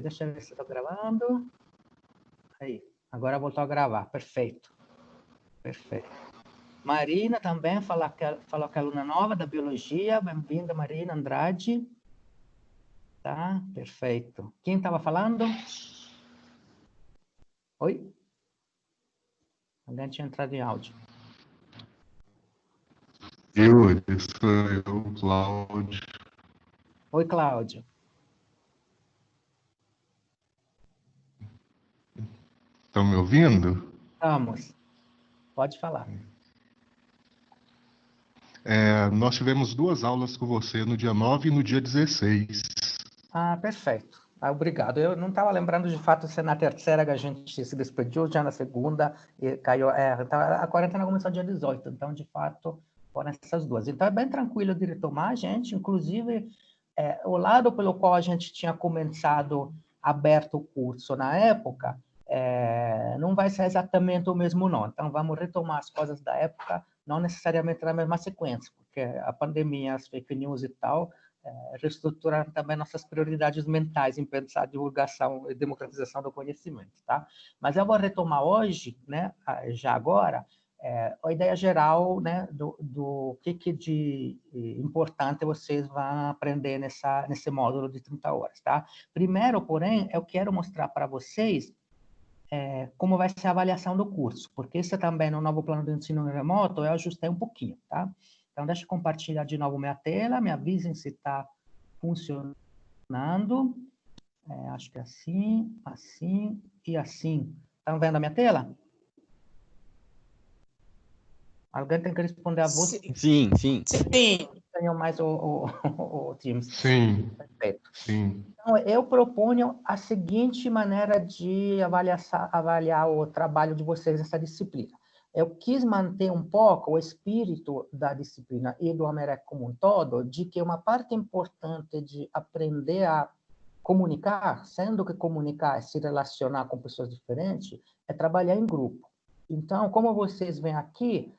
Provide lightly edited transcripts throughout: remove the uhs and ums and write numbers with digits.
Deixa eu ver se estou gravando. Aí, agora voltou a gravar. Perfeito. Perfeito. Marina também falou que é aluna nova da biologia. Bem-vinda, Marina Andrade. Tá, perfeito. Quem estava falando? Oi? Alguém tinha entrado em áudio. Sou eu, Cláudio. Oi, Cláudio. Estão me ouvindo? Vamos. Pode falar. Nós tivemos 2 aulas com você no dia 9 e no dia 16. Ah, perfeito. Ah, obrigado. Eu não estava lembrando de fato se na terceira que a gente se despediu, já na segunda, e caiu. Então, a quarentena começou dia 18, então, de fato, foram essas duas. Então, é bem tranquilo de retomar, gente. Inclusive, o lado pelo qual a gente tinha começado aberto o curso na época, não vai ser exatamente o mesmo, não. Então, vamos retomar as coisas da época, não necessariamente na mesma sequência, porque a pandemia, as fake news e tal, reestruturar também nossas prioridades mentais em pensar divulgação e democratização do conhecimento, tá? Mas eu vou retomar hoje, né, já agora, a ideia geral, né, do que de importante vocês vão aprender nesse módulo de 30 horas, tá? Primeiro, porém, eu quero mostrar para vocês como vai ser a avaliação do curso, porque isso também no novo plano de ensino remoto eu ajustei um pouquinho, tá? Então, deixa eu compartilhar de novo minha tela, me avisem se está funcionando. Acho que é assim, assim e assim. Estão vendo a minha tela? Alguém tem que responder a voz. Sim, sim. Tenho mais o Teams. Sim, Perfeito. sim. Então, eu proponho a seguinte maneira de avaliar o trabalho de vocês nessa disciplina. Eu quis manter um pouco o espírito da disciplina e do Amerec como um todo, de que uma parte importante de aprender a comunicar, sendo que comunicar é se relacionar com pessoas diferentes, é trabalhar em grupo. Então, como vocês veem aqui,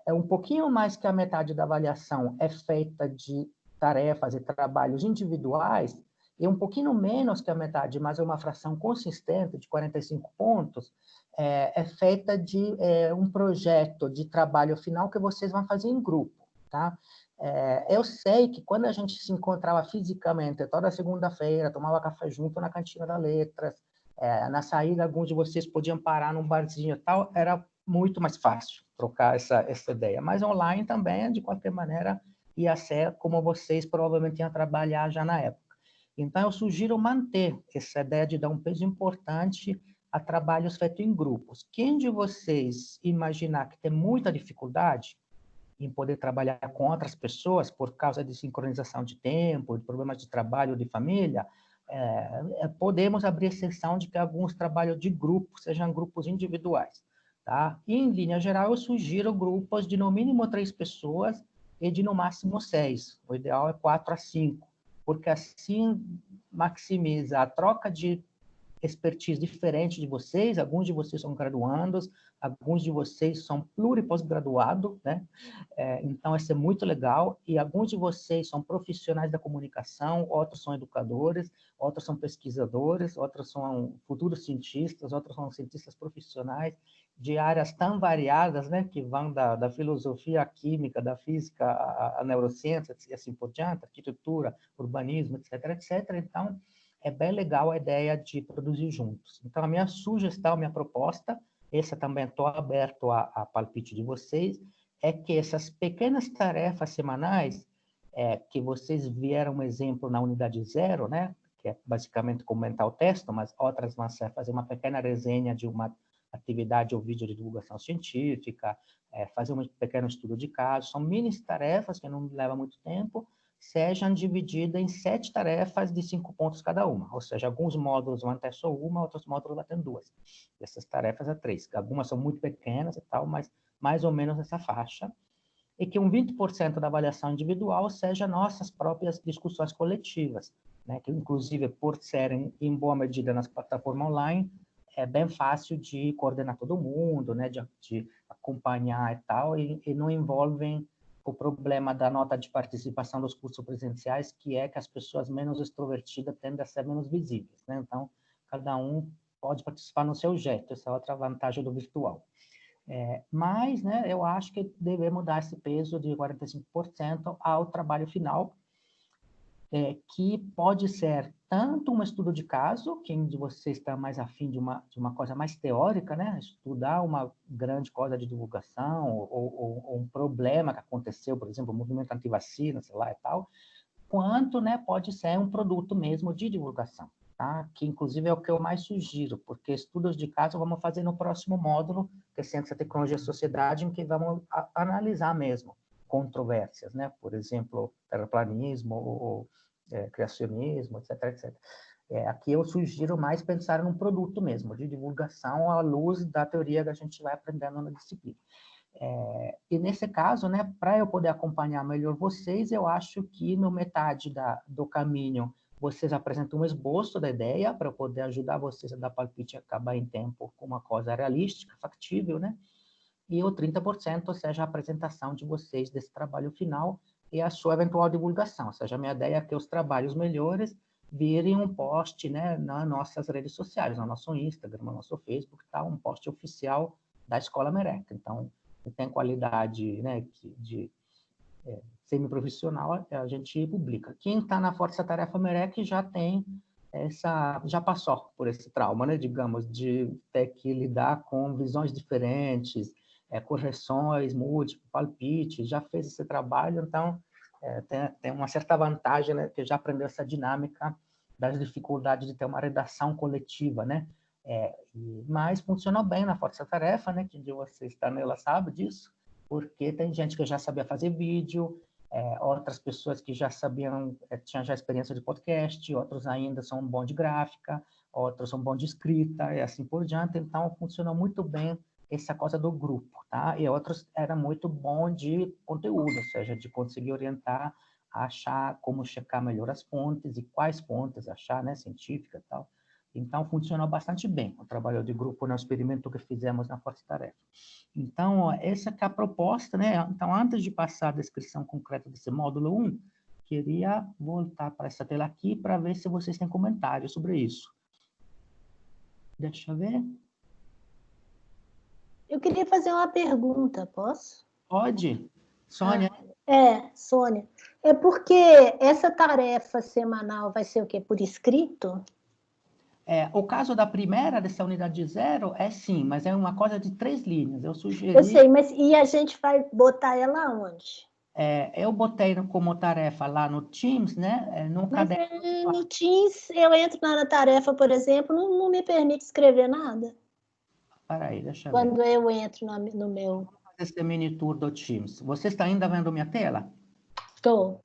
um pouquinho mais que a metade da avaliação é feita de tarefas e trabalhos individuais, e um pouquinho menos que a metade, mas é uma fração consistente de 45 pontos, é feita de um projeto de trabalho final que vocês vão fazer em grupo, tá? Eu sei que quando a gente se encontrava fisicamente, toda segunda-feira, tomava café junto na cantina da Letras, na saída, alguns de vocês podiam parar num barzinho e tal, era muito mais fácil trocar essa ideia. Mas online também, de qualquer maneira, ia ser como vocês provavelmente iam trabalhar já na época. Então, eu sugiro manter essa ideia de dar um peso importante a trabalhos feitos em grupos. Quem de vocês imaginar que tem muita dificuldade em poder trabalhar com outras pessoas por causa de sincronização de tempo, de problemas de trabalho, de família, podemos abrir exceção de que alguns trabalhos de grupo sejam grupos individuais. Tá? E, em linha geral, eu sugiro grupos de no mínimo 3 pessoas e de no máximo 6. O ideal é 4 a 5, porque assim maximiza a troca de expertise diferente de vocês, alguns de vocês são graduandos, alguns de vocês são pluripós-graduados, né? Então, isso é muito legal, e alguns de vocês são profissionais da comunicação, outros são educadores, outros são pesquisadores, outros são futuros cientistas, outros são cientistas profissionais, de áreas tão variadas, né, que vão da filosofia à química, da física à neurociência, e assim por diante, arquitetura, urbanismo, etc., etc. Então, é bem legal a ideia de produzir juntos. Então, a minha sugestão, a minha proposta, essa também estou aberto a palpite de vocês, é que essas pequenas tarefas semanais, que vocês vieram um exemplo na unidade 0, né, que é basicamente comentar o texto, mas outras vão ser fazer uma pequena resenha de uma atividade ou vídeo de divulgação científica, fazer um pequeno estudo de caso, são mini tarefas que não levam muito tempo, sejam divididas em 7 tarefas de 5 pontos cada uma. Ou seja, alguns módulos vão ter só uma, outros módulos vão ter 2. Essas tarefas é 3. Algumas são muito pequenas e tal, mas mais ou menos essa faixa. E que 20% da avaliação individual seja nossas próprias discussões coletivas, né? Que, inclusive, por serem, em boa medida, nas plataformas online, é bem fácil de coordenar todo mundo, né? De acompanhar e tal, e não envolvem o problema da nota de participação dos cursos presenciais, que é que as pessoas menos extrovertidas tendem a ser menos visíveis, né? Então, cada um pode participar no seu jeito, essa é outra vantagem do virtual. Mas, né, eu acho que devemos dar esse peso de 45% ao trabalho final, que pode ser tanto um estudo de caso, quem de vocês está mais afim de uma coisa mais teórica, né? Estudar uma grande coisa de divulgação, ou um problema que aconteceu, por exemplo, o movimento anti-vacina, sei lá e tal, quanto, né, pode ser um produto mesmo de divulgação, tá? Que, inclusive, é o que eu mais sugiro, porque estudos de caso vamos fazer no próximo módulo, que é Ciência, Tecnologia e Sociedade, em que vamos analisar mesmo controvérsias, né? Por exemplo, terraplanismo, ou criacionismo, etc, etc. Aqui eu sugiro mais pensar num produto mesmo, de divulgação à luz da teoria que a gente vai aprendendo na disciplina. E nesse caso, né, para eu poder acompanhar melhor vocês, eu acho que no metade do caminho vocês apresentam um esboço da ideia para eu poder ajudar vocês a dar palpite e acabar em tempo com uma coisa realística, factível, né? E o 30% seja a apresentação de vocês desse trabalho final e a sua eventual divulgação. Ou seja, a minha ideia é que os trabalhos melhores virem um post, né, nas nossas redes sociais, no nosso Instagram, no nosso Facebook, tá? Um post oficial da Escola Merec. Então, se tem qualidade, né, de semi-profissional, a gente publica. Quem está na Força Tarefa Merec já tem já passou por esse trauma, né, digamos, de ter que lidar com visões diferentes, correções múltiplas, palpites, já fez esse trabalho, então tem uma certa vantagem, né, que já aprendeu essa dinâmica das dificuldades de ter uma redação coletiva, né? Mas funcionou bem na Força Tarefa, né? Quem de vocês está nela sabe disso, porque tem gente que já sabia fazer vídeo, outras pessoas que já sabiam, tinham já experiência de podcast, outros ainda são bons de gráfica, outros são bons de escrita, e assim por diante. Então, funcionou muito bem essa coisa do grupo, tá? E outros era muito bom de conteúdo, ou seja, de conseguir orientar a achar como checar melhor as fontes e quais fontes achar, né, científica e tal. Então, funcionou bastante bem o trabalho de grupo no experimento que fizemos na Força Tarefa. Então, essa que é a proposta, né? Então, antes de passar a descrição concreta desse módulo 1, queria voltar para essa tela aqui para ver se vocês têm comentários sobre isso. Deixa eu ver. Eu queria fazer uma pergunta, posso? Pode. Sônia? Sônia. É porque essa tarefa semanal vai ser o quê? Por escrito? O caso da primeira, dessa unidade 0, sim, mas é uma coisa de 3 linhas. Eu sugeri... Eu sei, mas e a gente vai botar ela onde? Eu botei como tarefa lá no Teams, né? No caderno. No Teams, eu entro na tarefa, por exemplo, não me permite escrever nada. Peraí, deixa eu ver. Quando eu entro no meu... Vou fazer esse mini tour do Teams. Você está ainda vendo minha tela? Estou.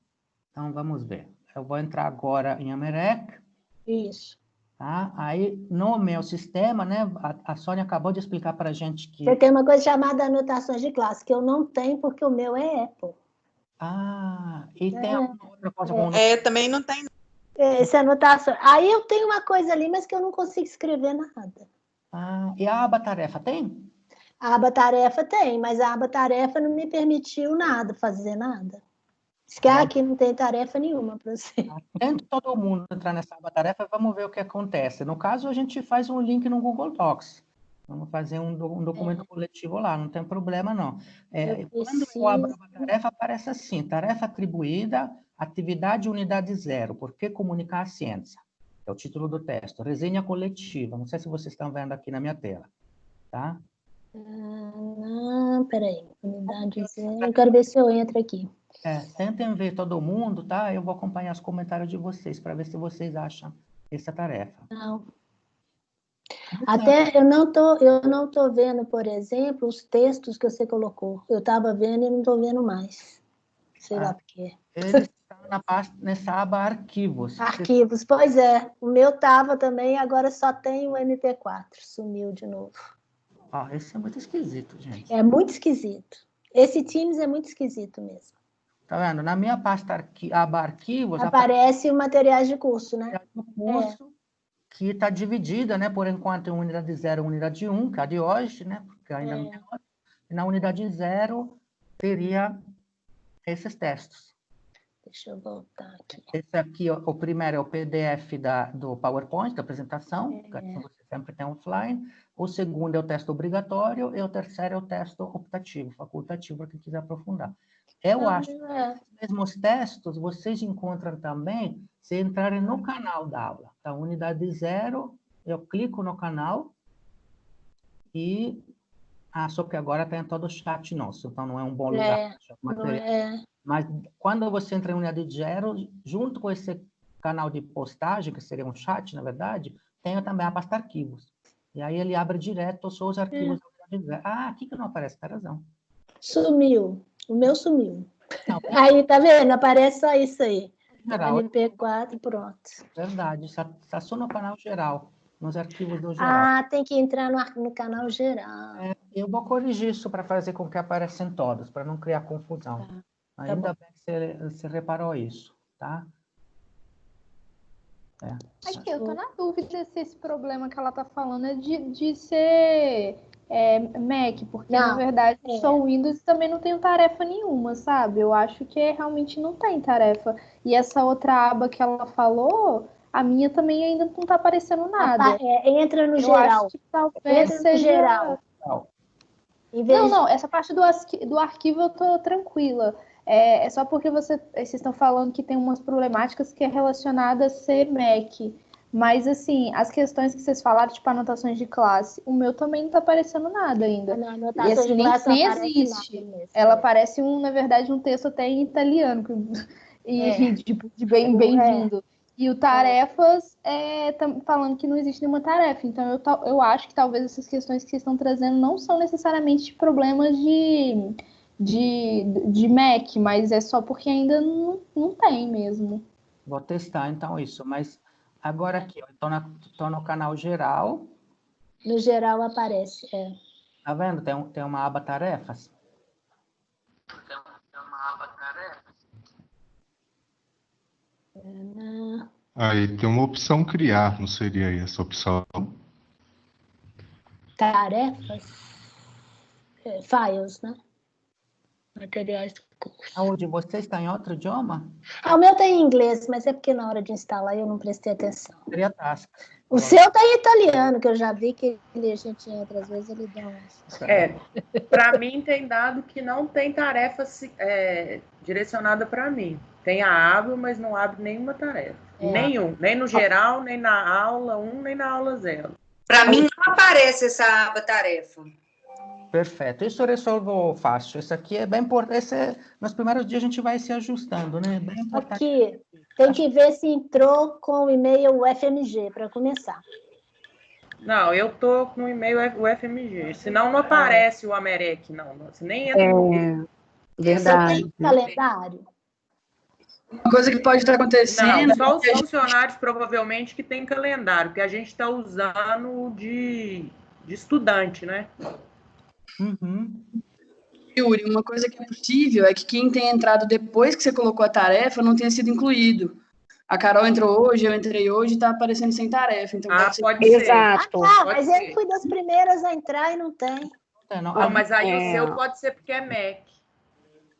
Então, vamos ver. Eu vou entrar agora em Amerec. Isso. Tá? Aí, no meu sistema, né, a Sônia acabou de explicar para a gente que... Você tem uma coisa chamada anotações de classe, que eu não tenho porque o meu é Apple. E tem alguma outra coisa com... Também não tem. Essa anotação. Aí eu tenho uma coisa ali, mas que eu não consigo escrever nada. E a aba tarefa tem? A aba tarefa tem, mas a aba tarefa não me permitiu nada, fazer nada. Diz que aqui não tem tarefa nenhuma para você. Tenta todo mundo entrar nessa aba tarefa e vamos ver o que acontece. No caso, a gente faz um link no Google Docs. Vamos fazer um documento coletivo lá, não tem problema, não. Quando eu abro a aba tarefa, aparece assim: tarefa atribuída, atividade unidade 0. Por que comunicar a ciência? É o título do texto. Resenha coletiva. Não sei se vocês estão vendo aqui na minha tela. Tá? Peraí. Unidade 0. Eu quero ver se eu entro aqui. Tentem ver todo mundo, tá? Eu vou acompanhar os comentários de vocês para ver se vocês acham essa tarefa. Não. Até eu não tô vendo, por exemplo, os textos que você colocou. Eu estava vendo e não estou vendo mais. Sei lá por quê. Eles estão nessa aba arquivos. Arquivos, pois é. O meu estava também, agora só tem o MP4. Sumiu de novo. Esse é muito esquisito, gente. É muito esquisito. Esse Teams é muito esquisito mesmo. Tá vendo? Na minha pasta aba arquivos... Aparece o materiais de curso, né? Material de curso, que está dividida, né, por enquanto, em unidade 0 e unidade 1, que é a de hoje, né? Porque ainda não tem outra. E na unidade 0 teria esses textos. Deixa eu voltar aqui. Esse aqui, o primeiro é o PDF do PowerPoint, da apresentação, que você sempre tem offline. O segundo é o texto obrigatório e o terceiro é o texto optativo, facultativo, para quem quiser aprofundar. Eu acho que esses mesmos textos vocês encontram também se entrarem no canal da aula. Tá? Unidade 0, eu clico no canal e... só que agora tem todo o chat nosso, então não é um bom lugar para achar material. Mas quando você entra em unidade 0, junto com esse canal de postagem, que seria um chat, na verdade, tem também a pasta arquivos. E aí ele abre direto só os arquivos da unidade 0. Aqui que não aparece, tem razão. Sumiu. O meu sumiu. Não, Aí, tá vendo? Aparece só isso aí. Geral, MP4, pronto. verdade, está só no canal geral, nos arquivos do geral. Tem que entrar no canal geral. Eu vou corrigir isso para fazer com que apareçam todos, para não criar confusão. Ainda bem que você reparou isso, tá? Aqui, eu tô na dúvida se esse problema que ela tá falando é de ser Mac, porque na verdade eu sou Windows e também não tenho tarefa nenhuma, sabe? Eu acho que realmente não tem tarefa. E essa outra aba que ela falou, a minha também ainda não tá aparecendo nada. Entra no geral. Acho que talvez seja... geral. Não, essa parte do arquivo eu tô tranquila. É só porque vocês estão falando que tem umas problemáticas que é relacionada a ser Mac. Mas, assim, as questões que vocês falaram, tipo anotações de classe, o meu também não tá aparecendo nada ainda. Não, e assim, nem existe. Ela parece, na verdade, um texto até em italiano. Tipo, de bem-vindo. E o tarefas tá falando que não existe nenhuma tarefa. Então, eu acho que talvez essas questões que vocês estão trazendo não são necessariamente problemas de Mac, mas é só porque ainda não tem mesmo. Vou testar, então, isso. Mas agora aqui, eu estou no canal geral. No geral aparece, Tá vendo? Tem uma aba tarefas. Tem uma aba tarefas. Aí tem uma opção criar, não seria essa opção? Tarefas? Files, né? Materiais do curso. Aonde você está em outro idioma? O meu está em inglês, mas é porque na hora de instalar eu não prestei atenção. Seria tasca. O seu está em italiano, que eu já vi que a gente entra, às vezes ele dá umas... Para mim tem dado que não tem tarefa direcionada para mim. Tem a aba, mas não abre nenhuma tarefa. Nenhum. Nem no geral, nem na aula 1, nem na aula 0. Para mim não aparece essa aba tarefa. Perfeito. Isso eu resolvo fácil. Isso aqui é bem importante. Nos primeiros dias a gente vai se ajustando, né? Bem importante. Aqui, tem que ver se entrou com o e-mail FMG, para começar. Não, eu tô no e-mail UFMG. Senão não aparece o Amerec, não. Você nem entra. Verdade. Você tem calendário? Uma coisa que pode estar acontecendo... Não, só os funcionários provavelmente que tem calendário, que a gente está usando de estudante, né? Yuri, uma coisa que é possível é que quem tem entrado depois que você colocou a tarefa não tenha sido incluído. A Carol entrou hoje, eu entrei hoje e está aparecendo sem tarefa. Então pode ser. Exato. Mas eu fui das primeiras a entrar e não tem. Não, mas aí o seu pode ser porque é Mac.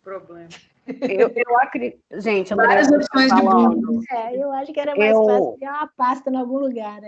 Problema. Eu acredito... Gente, várias opções de falando. Eu acho que era mais fácil criar uma pasta em algum lugar.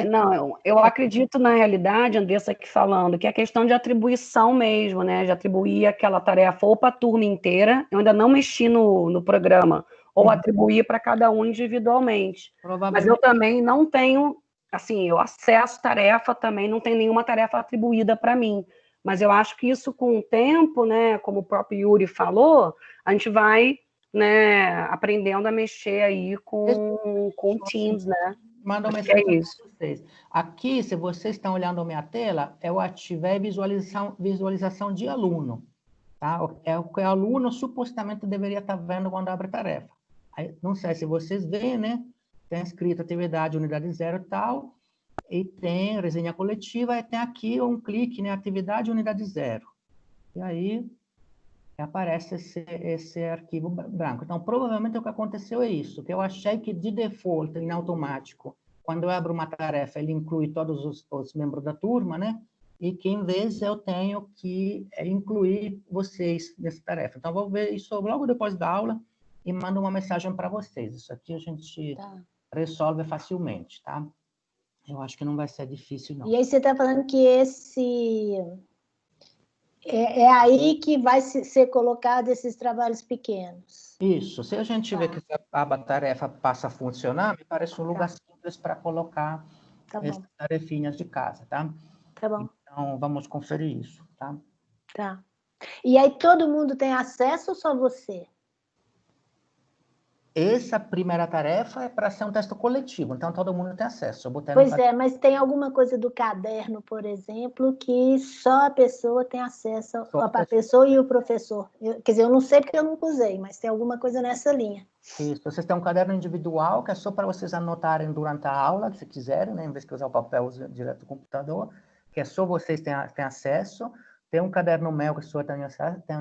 Não, eu acredito na realidade, Andressa aqui falando, que é questão de atribuição mesmo, né? De atribuir aquela tarefa ou para a turma inteira, eu ainda não mexi no programa, ou atribuir para cada um individualmente. Mas eu também não tenho, assim, eu acesso tarefa também, não tem nenhuma tarefa atribuída para mim. Mas eu acho que isso com o tempo, né, como o próprio Yuri falou, a gente vai, né, aprendendo a mexer aí com o Teams, né? Manda uma mensagem para vocês. Aqui, se vocês estão olhando a minha tela, eu ativei visualização de aluno. Tá? É o que o aluno supostamente deveria estar vendo quando abre tarefa. Aí, não sei se vocês veem, né? Tem escrito atividade unidade 0 e tal, e tem resenha coletiva, e tem aqui um clique, né? Atividade unidade 0. E aí aparece esse arquivo branco. Então, provavelmente o que aconteceu é isso, que eu achei que de default, em automático, quando eu abro uma tarefa, ele inclui todos os membros da turma, né? e que, em vez, eu tenho que incluir vocês nessa tarefa. Então, eu vou ver isso logo depois da aula e mando uma mensagem para vocês. Isso aqui a gente resolve facilmente, tá? Eu acho que não vai ser difícil, não. E aí você está falando que esse... É aí que vai ser colocado esses trabalhos pequenos. Isso. Se a gente vê que essa aba-tarefa passa a funcionar, me parece um lugar simples para colocar essas tarefinhas de casa, tá? Tá bom. Então, vamos conferir isso, tá? Tá. E aí todo mundo tem acesso ou só você? Essa primeira tarefa é para ser um texto coletivo, então todo mundo tem acesso. Eu botei Pois é, mas tem alguma coisa do caderno, por exemplo, que só a pessoa tem acesso, a pessoa e o professor. Quer dizer, eu não sei porque eu nunca usei, mas tem alguma coisa nessa linha. Isso, vocês têm um caderno individual, que é só para vocês anotarem durante a aula, se quiserem, né? Em vez de usar o papel direto do computador, que é só vocês têm acesso. Tem um caderno meu que só tem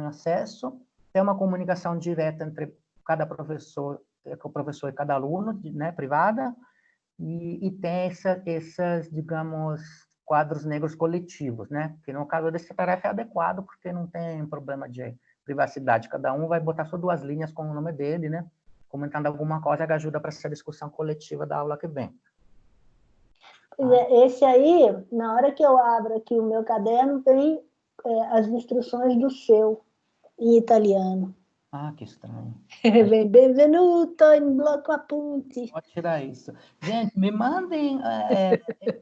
acesso. Tem uma comunicação direta entre cada professor, com o professor e cada aluno, né, privada, e tem essas, digamos, quadros negros coletivos, né, que no caso dessa tarefa é adequado, porque não tem problema de privacidade, cada um vai botar só 2 linhas com o nome dele, né, comentando alguma coisa que ajuda para essa discussão coletiva da aula que vem. Esse aí, na hora que eu abro aqui o meu caderno, tem as instruções do seu, em italiano. Ah, que estranho. Benvenuto in blocco appunti. Pode tirar isso. Gente, me mandem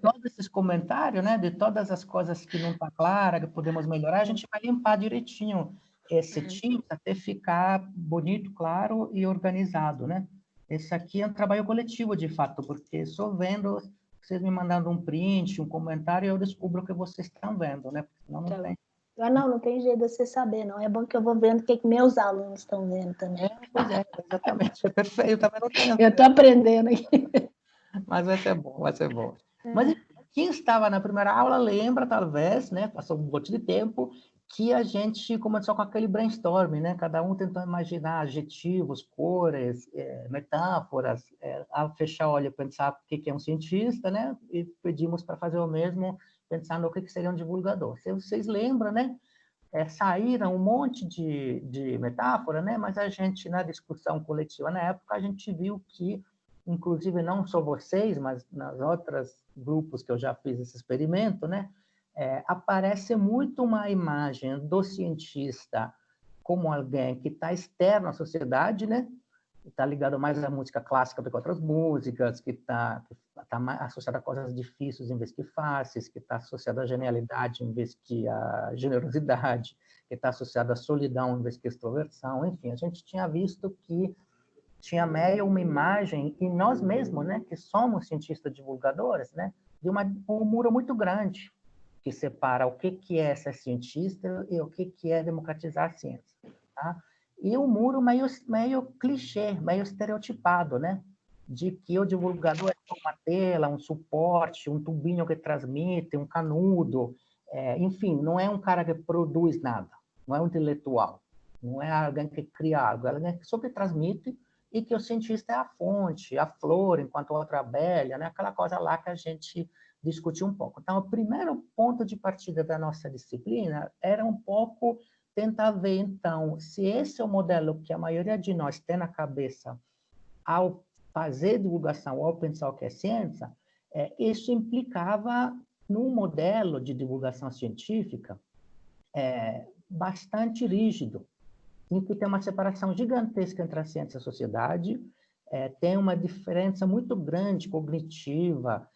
todos esses comentários, né, de todas as coisas que não está clara, que podemos melhorar. A gente vai limpar direitinho esse time até ficar bonito, claro e organizado, né? Esse aqui é um trabalho coletivo, de fato, porque só vendo, vocês me mandando um print, um comentário, eu descubro o que vocês estão vendo, né? Porque senão não tem. Não tem jeito de você saber, não. É bom que eu vou vendo o que meus alunos estão vendo também. Pois é, exatamente. É perfeito. Eu estou aprendendo aqui. Mas vai ser bom, vai ser bom. Mas quem estava na primeira aula lembra, talvez, né? Passou um monte de tempo, que a gente começou com aquele brainstorming, né? Cada um tentou imaginar adjetivos, cores, metáforas, ao fechar o olho pensar o que é um cientista, né? E pedimos para fazer o mesmo, pensando o que seria um divulgador. Se vocês lembram, né? Saíram um monte de metáfora, né? Mas a gente, na discussão coletiva na época, a gente viu que, inclusive, não só vocês, mas nas outras grupos que eu já fiz esse experimento, né? Aparece muito uma imagem do cientista como alguém que está externo à sociedade, né? Está ligado mais à música clássica do que outras músicas, que está associado a coisas difíceis em vez que fáceis, que está associado à genialidade em vez que à generosidade, que está associado à solidão em vez que à extroversão. Enfim, a gente tinha visto que tinha meio uma imagem, e nós mesmos, né, que somos cientistas divulgadores, né, de um muro muito grande que separa o que é ser cientista e o que é democratizar a ciência, tá? E um muro meio clichê, meio estereotipado, né? De que o divulgador é uma tela, um suporte, um tubinho que transmite, um canudo, enfim, não é um cara que produz nada, não é um intelectual, não é alguém que cria algo, é alguém que só transmite, e que o cientista é a fonte, a flor, enquanto a outra abelha, né? Aquela coisa lá que a gente discutiu um pouco. Então, o primeiro ponto de partida da nossa disciplina era um pouco tentar ver, então, se esse é o modelo que a maioria de nós tem na cabeça ao fazer divulgação, ao pensar o que é ciência, isso implicava num modelo de divulgação científica bastante rígido, em que tem uma separação gigantesca entre a ciência e a sociedade, tem uma diferença muito grande cognitiva,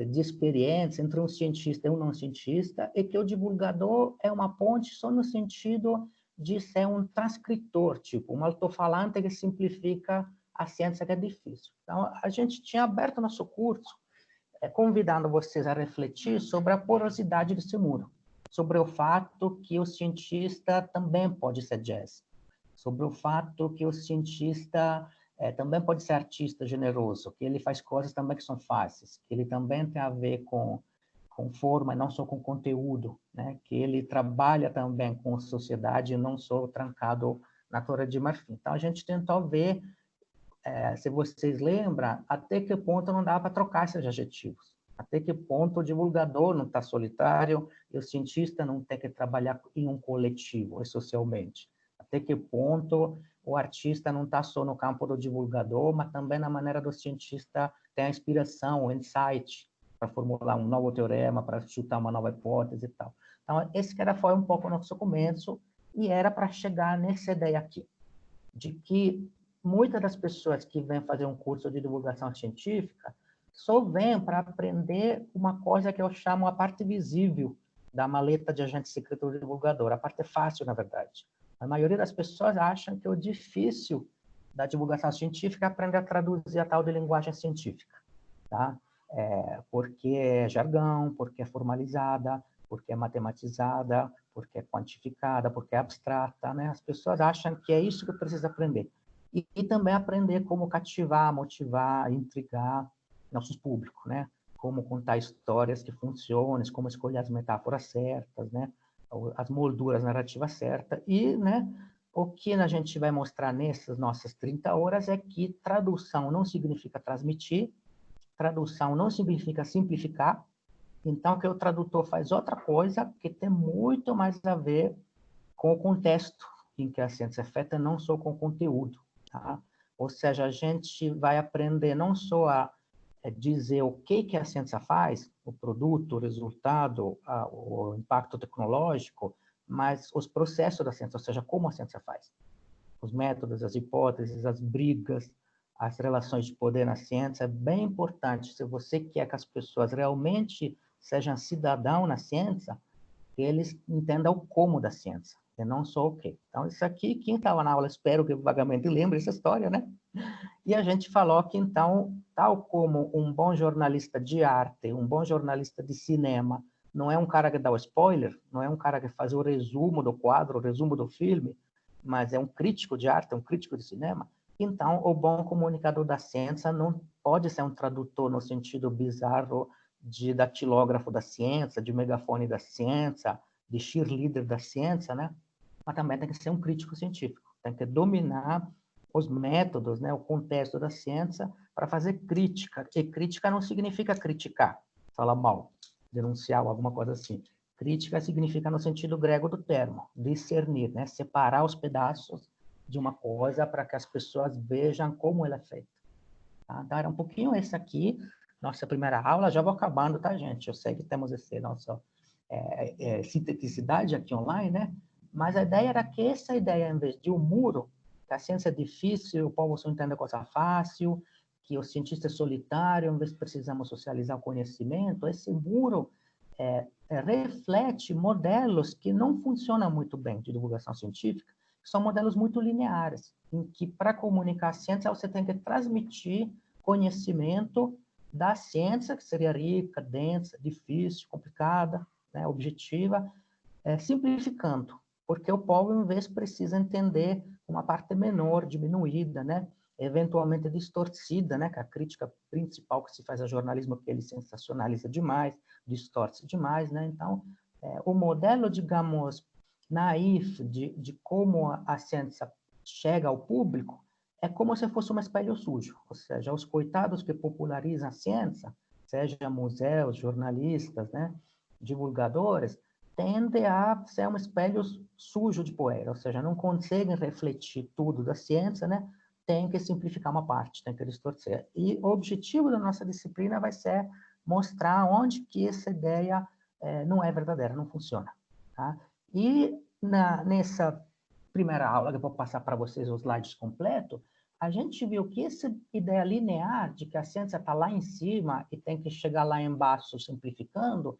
de experiência entre um cientista e um não cientista, e que o divulgador é uma ponte só no sentido de ser um transcritor, tipo, um alto-falante que simplifica a ciência que é difícil. Então, a gente tinha aberto nosso curso convidando vocês a refletir sobre a porosidade desse muro, sobre o fato que o cientista também pode ser jazz, sobre o fato que o cientista também pode ser artista generoso, que ele faz coisas também que são fáceis, que ele também tem a ver com forma e não só com conteúdo, né? Que ele trabalha também com a sociedade e não só trancado na Torre de Marfim. Então, a gente tentou ver, se vocês lembram, até que ponto não dá para trocar esses adjetivos. Até que ponto o divulgador não está solitário e o cientista não tem que trabalhar em um coletivo e socialmente? Até que ponto o artista não está só no campo do divulgador, mas também na maneira do cientista ter a inspiração, o insight, para formular um novo teorema, para chutar uma nova hipótese e tal. Então, esse foi um pouco o nosso começo, e era para chegar nessa ideia aqui, de que muitas das pessoas que vêm fazer um curso de divulgação científica só vêm para aprender uma coisa que eu chamo a parte visível da maleta de agente secreto do divulgador, a parte fácil, na verdade. A maioria das pessoas acham que o difícil da divulgação científica é aprender a traduzir a tal de linguagem científica, tá? Porque é jargão, porque é formalizada, porque é matematizada, porque é quantificada, porque é abstrata, né? As pessoas acham que é isso que precisa aprender. E também aprender como cativar, motivar, intrigar nossos públicos, né? Como contar histórias que funcionem, como escolher as metáforas certas, né? As molduras narrativas certas. E, né, o que a gente vai mostrar nessas nossas 30 horas é que tradução não significa transmitir, tradução não significa simplificar. Então, que o tradutor faz outra coisa que tem muito mais a ver com o contexto em que a ciência é feita, não só com o conteúdo, tá? Ou seja, a gente vai aprender não só a dizer o que a ciência faz, o produto, o resultado, o impacto tecnológico, mas os processos da ciência, ou seja, como a ciência faz. Os métodos, as hipóteses, as brigas, as relações de poder na ciência, é bem importante. Se você quer que as pessoas realmente sejam cidadãos na ciência, que eles entendam o como da ciência, e não só o quê. Então, isso aqui, quem estava na aula, espero que vagamente lembre essa história, né? E a gente falou que, então, tal como um bom jornalista de arte, um bom jornalista de cinema, não é um cara que dá o spoiler, não é um cara que faz o resumo do quadro, o resumo do filme, mas é um crítico de arte, um crítico de cinema, então o bom comunicador da ciência não pode ser um tradutor no sentido bizarro de datilógrafo da ciência, de megafone da ciência, de cheerleader da ciência, né? Mas também tem que ser um crítico científico, tem que dominar os métodos, né, o contexto da ciência para fazer crítica. E crítica não significa criticar, falar mal, denunciar ou alguma coisa assim. Crítica significa no sentido grego do termo, discernir, né, separar os pedaços de uma coisa para que as pessoas vejam como ela é feita. Tá? Então, era um pouquinho esse aqui, nossa primeira aula. Já vou acabando, tá, gente? Eu sei que temos esse nosso sinteticidade aqui online, né? Mas a ideia era que essa ideia, em vez de um muro, que a ciência é difícil, o povo só entende a coisa fácil, que o cientista é solitário, em vez de precisamos socializar o conhecimento, esse muro reflete modelos que não funcionam muito bem de divulgação científica, que são modelos muito lineares, em que, para comunicar a ciência, você tem que transmitir conhecimento da ciência, que seria rica, densa, difícil, complicada, né, objetiva, simplificando, porque o povo, em vez, precisa entender uma parte menor, diminuída, né, eventualmente distorcida, né, que é a crítica principal que se faz ao jornalismo, que ele sensacionaliza demais, distorce demais, né, então, o modelo, digamos, naif de como a ciência chega ao público é como se fosse um espelho sujo, ou seja, os coitados que popularizam a ciência, seja museus, jornalistas, né, divulgadores, tende a ser um espelho sujo de poeira, ou seja, não conseguem refletir tudo da ciência, né? Tem que simplificar uma parte, tem que distorcer. E o objetivo da nossa disciplina vai ser mostrar onde que essa ideia não é verdadeira, não funciona. Tá? E nessa primeira aula, que eu vou passar para vocês os slides completos, a gente viu que essa ideia linear de que a ciência está lá em cima e tem que chegar lá embaixo simplificando,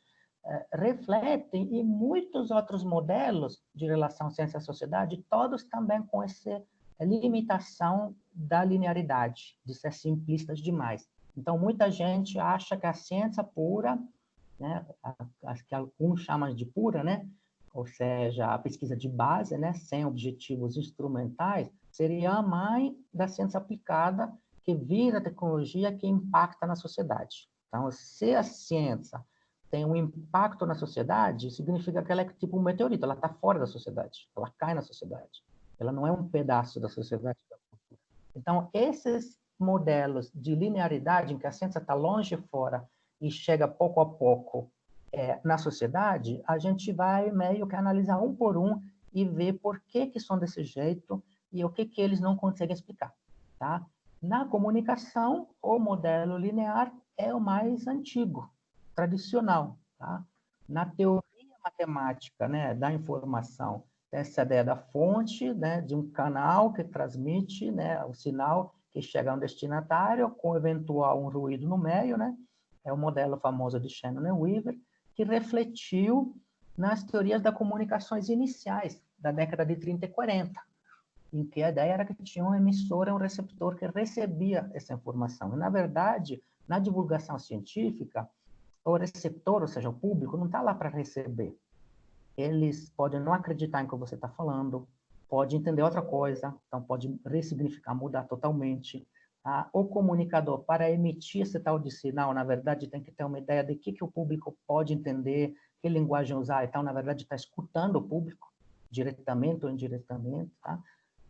refletem em muitos outros modelos de relação ciência-sociedade, todos também com essa limitação da linearidade, de ser simplistas demais. Então, muita gente acha que a ciência pura, né, que alguns chamam de pura, né, ou seja, a pesquisa de base, né, sem objetivos instrumentais, seria a mãe da ciência aplicada, que vira tecnologia que impacta na sociedade. Então, se a ciência tem um impacto na sociedade, significa que ela é tipo um meteorito, ela está fora da sociedade, ela cai na sociedade. Ela não é um pedaço da sociedade. Então, esses modelos de linearidade, em que a ciência está longe fora e chega pouco a pouco na sociedade, a gente vai meio que analisar um por um e ver por que são desse jeito e o que eles não conseguem explicar, tá? Na comunicação, o modelo linear é o mais antigo, tradicional, tá? Na teoria matemática, né, da informação, essa ideia da fonte, né, de um canal que transmite, né, o sinal que chega a um destinatário com eventual um ruído no meio, né? É o modelo famoso de Shannon e Weaver, que refletiu nas teorias das comunicações iniciais da década de 30 e 40, em que a ideia era que tinha um emissor e um receptor que recebia essa informação. E, na verdade, na divulgação científica, o receptor, ou seja, o público, não está lá para receber. Eles podem não acreditar em que você está falando, pode entender outra coisa, então pode ressignificar, mudar totalmente. Tá? O comunicador, para emitir esse tal de sinal, na verdade, tem que ter uma ideia de que o público pode entender, que linguagem usar, então, na verdade, está escutando o público, diretamente ou indiretamente, tá?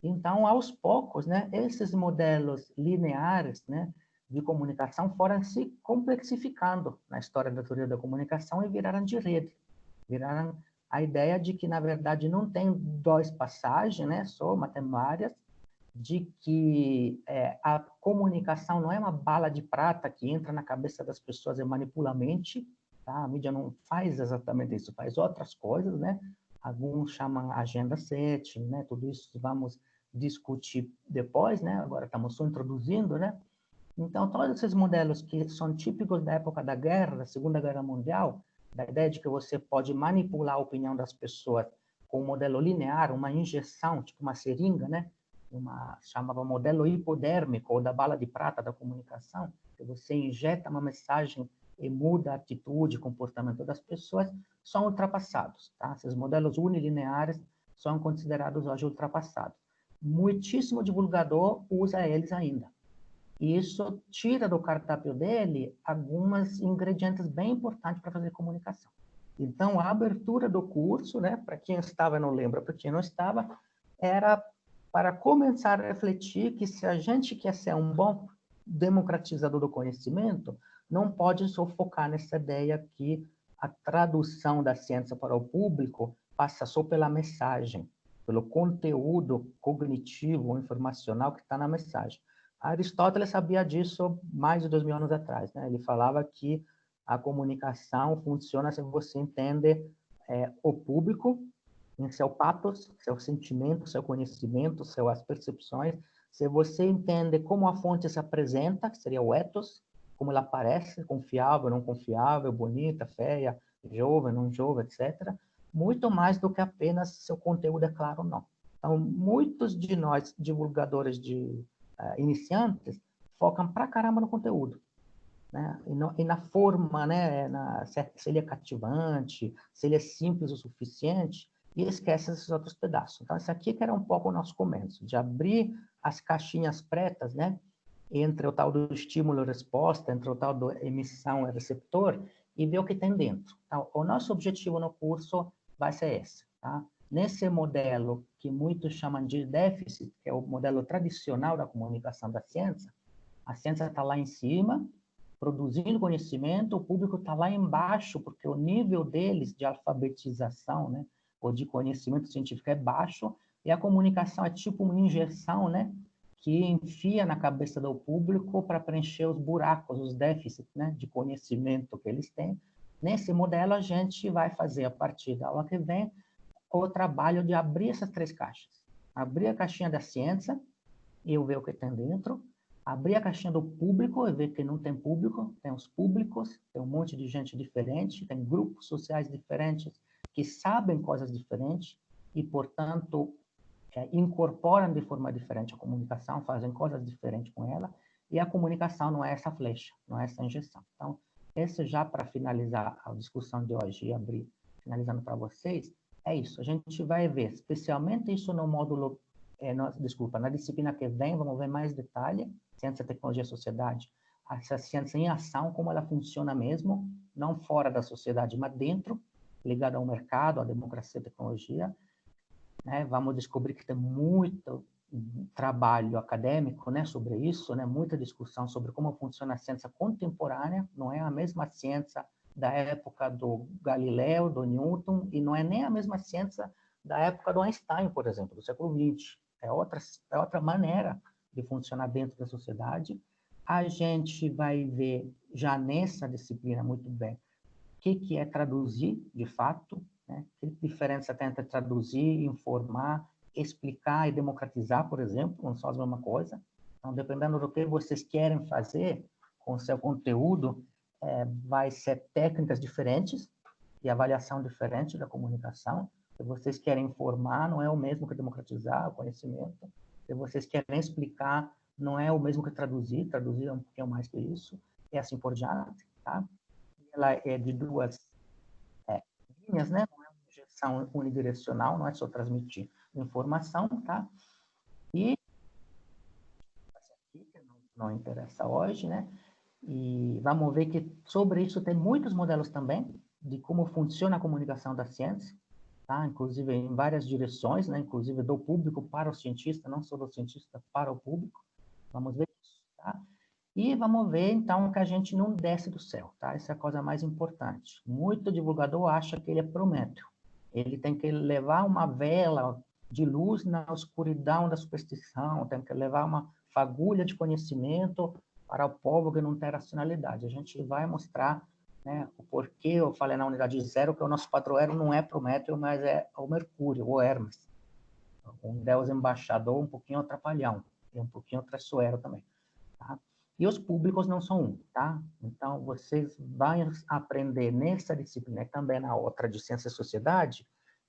Então, aos poucos, né, esses modelos lineares, né, de comunicação foram se complexificando na história da teoria da comunicação e viraram de rede. Viraram a ideia de que, na verdade, não tem duas passagens, né, só matemáticas, de que a comunicação não é uma bala de prata que entra na cabeça das pessoas e manipula a mente, tá? A mídia não faz exatamente isso, faz outras coisas, né? Alguns chamam agenda 7, né? Tudo isso vamos discutir depois, né? Agora estamos só introduzindo, né? Então, todos esses modelos que são típicos da época da guerra, da Segunda Guerra Mundial, da ideia de que você pode manipular a opinião das pessoas com um modelo linear, uma injeção, tipo uma seringa, né? Chamava modelo hipodérmico, ou da bala de prata da comunicação, que você injeta uma mensagem e muda a atitude e comportamento das pessoas, são ultrapassados, tá? Esses modelos unilineares são considerados hoje ultrapassados. Muitíssimo divulgador usa eles ainda. E isso tira do cardápio dele alguns ingredientes bem importantes para fazer comunicação. Então, a abertura do curso, né, para quem estava e não lembra, para quem não estava, era para começar a refletir que se a gente quer ser um bom democratizador do conhecimento, não pode só focar nessa ideia que a tradução da ciência para o público passa só pela mensagem, pelo conteúdo cognitivo ou informacional que está na mensagem. Aristóteles sabia disso mais de 2000 anos atrás, né? Ele falava que a comunicação funciona se você entende o público em seu pathos, seu sentimento, seu conhecimento, suas percepções. Se você entende como a fonte se apresenta, que seria o ethos, como ela parece, confiável, não confiável, bonita, feia, jovem, não jovem, etc. Muito mais do que apenas se o conteúdo é claro ou não. Então, muitos de nós, divulgadores de iniciantes, focam pra caramba no conteúdo, né? E na forma, né? Se ele é cativante, se ele é simples o suficiente, e esquece esses outros pedaços. Então, esse aqui que era um pouco o nosso começo, de abrir as caixinhas pretas, né? Entre o tal do estímulo e resposta, entre o tal do emissão e receptor, e ver o que tem dentro. Então, o nosso objetivo no curso vai ser esse, tá? Nesse modelo que muitos chamam de déficit, que é o modelo tradicional da comunicação da ciência, a ciência está lá em cima, produzindo conhecimento, o público está lá embaixo, porque o nível deles de alfabetização, né, ou de conhecimento científico é baixo, e a comunicação é tipo uma injeção, né, que enfia na cabeça do público para preencher os buracos, os déficits, né, de conhecimento que eles têm. Nesse modelo, a gente vai fazer, a partir da aula que vem, o trabalho de abrir essas três caixas. Abrir a caixinha da ciência, e eu ver o que tem dentro. Abrir a caixinha do público e ver que não tem público, tem os públicos, tem um monte de gente diferente, tem grupos sociais diferentes que sabem coisas diferentes e, portanto, incorporam de forma diferente a comunicação, fazem coisas diferentes com ela, e a comunicação não é essa flecha, não é essa injeção. Então, esse já para finalizar a discussão de hoje e abrir, finalizando para vocês, é isso. A gente vai ver, especialmente isso no módulo, na disciplina que vem, vamos ver mais detalhe, ciência, tecnologia e sociedade, essa ciência em ação, como ela funciona mesmo, não fora da sociedade, mas dentro, ligada ao mercado, à democracia e tecnologia, né? Vamos descobrir que tem muito trabalho acadêmico, né, sobre isso, né, muita discussão sobre como funciona a ciência contemporânea, não é a mesma ciência da época do Galileu, do Newton, e não é nem a mesma ciência da época do Einstein, por exemplo, do século XX. É outra maneira de funcionar dentro da sociedade. A gente vai ver já nessa disciplina muito bem o que é traduzir, de fato, né? Que diferença tem entre traduzir, informar, explicar e democratizar, por exemplo, não são a mesma coisa. Então, dependendo do que vocês querem fazer com o seu conteúdo, vai ser técnicas diferentes e avaliação diferente da comunicação. Se vocês querem informar, não é o mesmo que democratizar o conhecimento. Se vocês querem explicar, não é o mesmo que traduzir é um pouquinho mais que isso, e assim por diante, tá? Ela é de duas linhas, né? Não é uma injeção unidirecional, não é só transmitir informação, tá? E aqui, que não interessa hoje, né? E vamos ver que sobre isso tem muitos modelos também de como funciona a comunicação da ciência, tá? Inclusive em várias direções, né? Inclusive do público para o cientista, não só do cientista para o público. Vamos ver isso, tá? E vamos ver, então, que a gente não desce do céu, tá? Essa é a coisa mais importante. Muito divulgador acha que ele é Prométeo. Ele tem que levar uma vela de luz na escuridão da superstição, tem que levar uma fagulha de conhecimento para o povo que não tem racionalidade. A gente vai mostrar, né, o porquê eu falei na unidade 0 que o nosso padroeiro não é Prométeo, mas é o Mercúrio, o Hermes. Um deus embaixador um pouquinho atrapalhão, e um pouquinho traiçoeiro também, tá? E os públicos não são um, tá? Então, vocês vão aprender nessa disciplina e também na outra de Ciência e Sociedade,